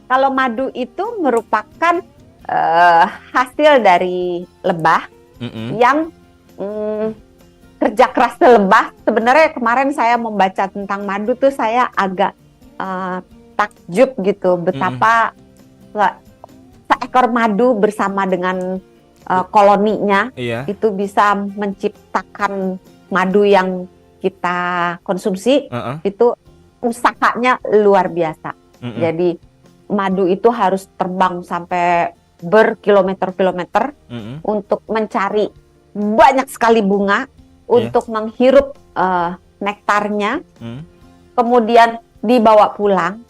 Kalau madu itu merupakan hasil dari lebah yang kerja keras lebah. Sebenarnya kemarin saya membaca tentang madu tuh saya agak takjub gitu betapa seekor madu bersama dengan koloninya itu bisa menciptakan madu yang kita konsumsi. Itu usahanya luar biasa. Jadi madu itu harus terbang sampai berkilometer-kilometer untuk mencari banyak sekali bunga, untuk menghirup nektarnya, kemudian dibawa pulang.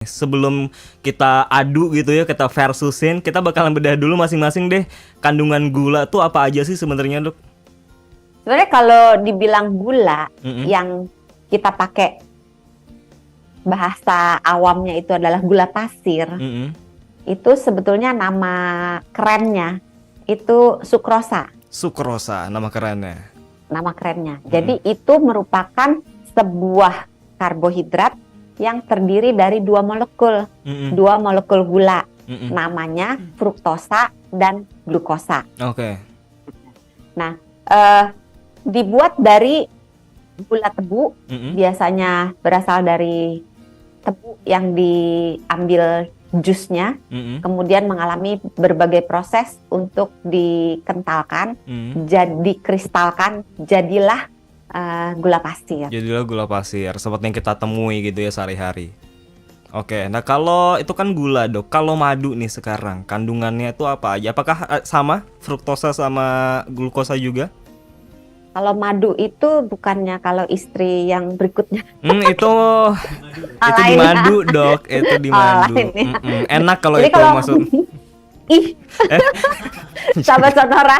Sebelum kita adu gitu ya, kita versusin, kita bakalan bedah dulu masing-masing deh. Kandungan gula tuh apa aja sih sebenarnya, Dok? Sebenarnya kalau dibilang gula yang kita pakai bahasa awamnya itu adalah gula pasir, itu sebetulnya nama kerennya itu sukrosa. Sukrosa, nama kerennya. Nama kerennya. Jadi itu merupakan sebuah karbohidrat yang terdiri dari dua molekul gula, namanya fruktosa dan glukosa. Nah, dibuat dari gula tebu, biasanya berasal dari tebu yang diambil jusnya, kemudian mengalami berbagai proses untuk dikentalkan, jadi kristalkan, jadilah gula pasir. Jadilah gula pasir, seperti yang kita temui gitu ya sehari-hari. Oke, nah kalau itu kan gula, Dok. Kalau madu nih sekarang, kandungannya itu apa aja? Apakah sama fruktosa sama glukosa juga? Kalau madu itu bukannya kalau istri yang berikutnya. Itu di madu, Dok. Itu di madu. Enak kalau itu maksud. Ih, sahabat Sonora,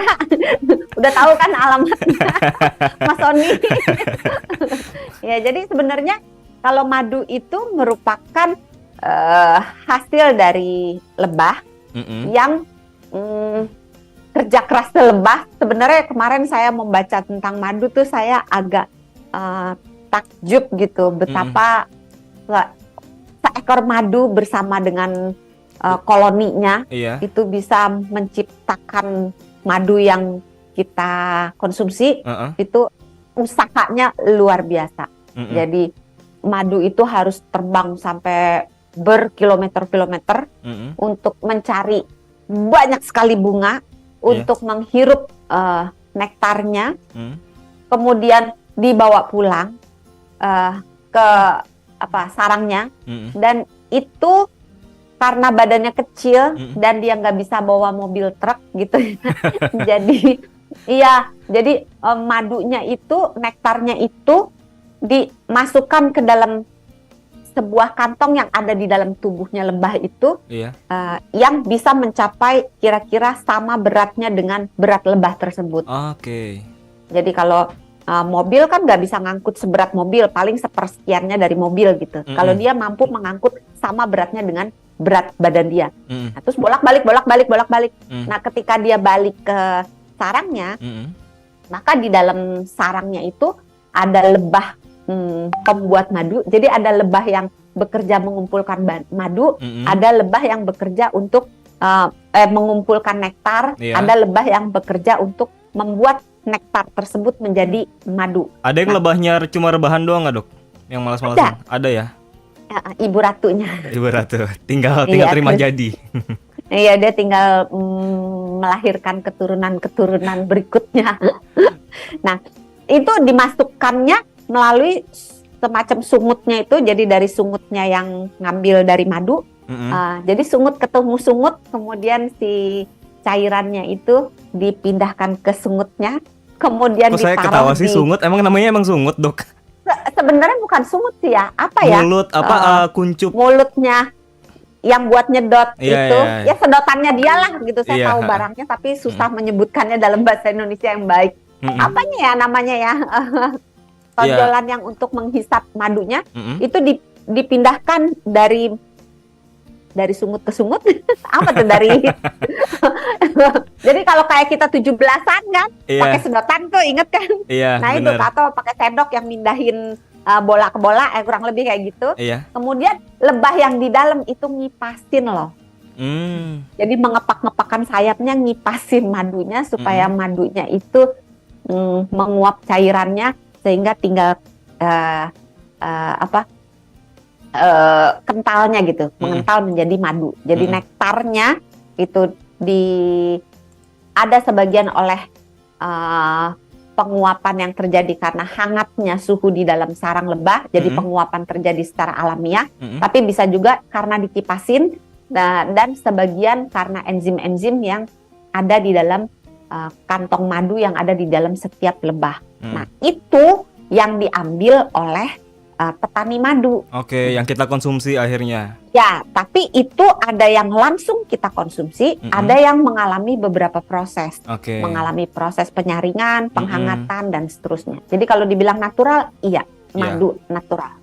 udah tahu kan alamatnya, Mas Sony. Ya, jadi sebenarnya kalau madu itu merupakan hasil dari lebah yang kerja keras lebah. Sebenarnya kemarin saya membaca tentang madu tuh saya agak takjub gitu betapa seekor madu bersama dengan koloninya itu bisa menciptakan madu yang kita konsumsi. Itu usahanya luar biasa. Jadi madu itu harus terbang sampai berkilometer-kilometer untuk mencari banyak sekali bunga, untuk menghirup nektarnya, kemudian dibawa pulang ke sarangnya, dan itu karena badannya kecil dan dia nggak bisa bawa mobil truk gitu. Jadi madunya itu, nektarnya itu dimasukkan ke dalam sebuah kantong yang ada di dalam tubuhnya lebah itu, yang bisa mencapai kira-kira sama beratnya dengan berat lebah tersebut. Jadi kalau mobil kan nggak bisa ngangkut seberat mobil, paling sepersekiannya dari mobil gitu. Kalau dia mampu mengangkut sama beratnya dengan berat badan dia. Nah, terus bolak-balik. Nah, ketika dia balik ke sarangnya, maka di dalam sarangnya itu ada lebah pembuat madu. Jadi ada lebah yang bekerja mengumpulkan madu, ada lebah yang bekerja untuk mengumpulkan nektar, ada lebah yang bekerja untuk membuat nektar tersebut menjadi madu. Ada yang lebahnya cuma rebahan doang nggak, Dok? Yang malas-malasan? Ada ya? Ibu ratunya. Ibu ratu, tinggal terima jadi. Iya, dia tinggal melahirkan keturunan berikutnya. Nah, itu dimasukkannya melalui semacam sungutnya itu. Jadi dari sungutnya yang ngambil dari madu. Jadi sungut ketemu sungut, kemudian si cairannya itu dipindahkan ke sungutnya, kemudian ditaruh. Kok saya ketawa sih sungut? Emang namanya sungut, Dok? Sebenarnya bukan sungut sih ya, apa ya? Mulut kuncup. Mulutnya yang buat nyedot itu, ya sedotannya dia lah gitu. Saya tahu barangnya, tapi susah menyebutkannya dalam bahasa Indonesia yang baik. Apanya ya namanya ya? Tonjolan yang untuk menghisap madunya itu dipindahkan dari dari sungut ke sungut. Apa tuh dari jadi kalau kayak kita 17-an kan, pakai sedotan tuh, inget kan? Nah itu, atau pakai sendok yang mindahin bola ke bola, kurang lebih kayak gitu. Kemudian lebah yang di dalam itu ngipasin loh. Jadi mengepak-ngepakkan sayapnya, ngipasin madunya supaya madunya itu menguap cairannya, sehingga tinggal kentalnya gitu, mengental menjadi madu. Jadi nektarnya itu ada sebagian oleh penguapan yang terjadi karena hangatnya suhu di dalam sarang lebah, jadi penguapan terjadi secara alamiah. Tapi bisa juga karena dikipasin, dan sebagian karena enzim-enzim yang ada di dalam kantong madu yang ada di dalam setiap lebah. Nah itu yang diambil oleh petani madu. Oke, yang kita konsumsi akhirnya. Ya, tapi itu ada yang langsung kita konsumsi, ada yang mengalami beberapa proses. Mengalami proses penyaringan, penghangatan, dan seterusnya. Jadi kalau dibilang natural, iya, madu natural.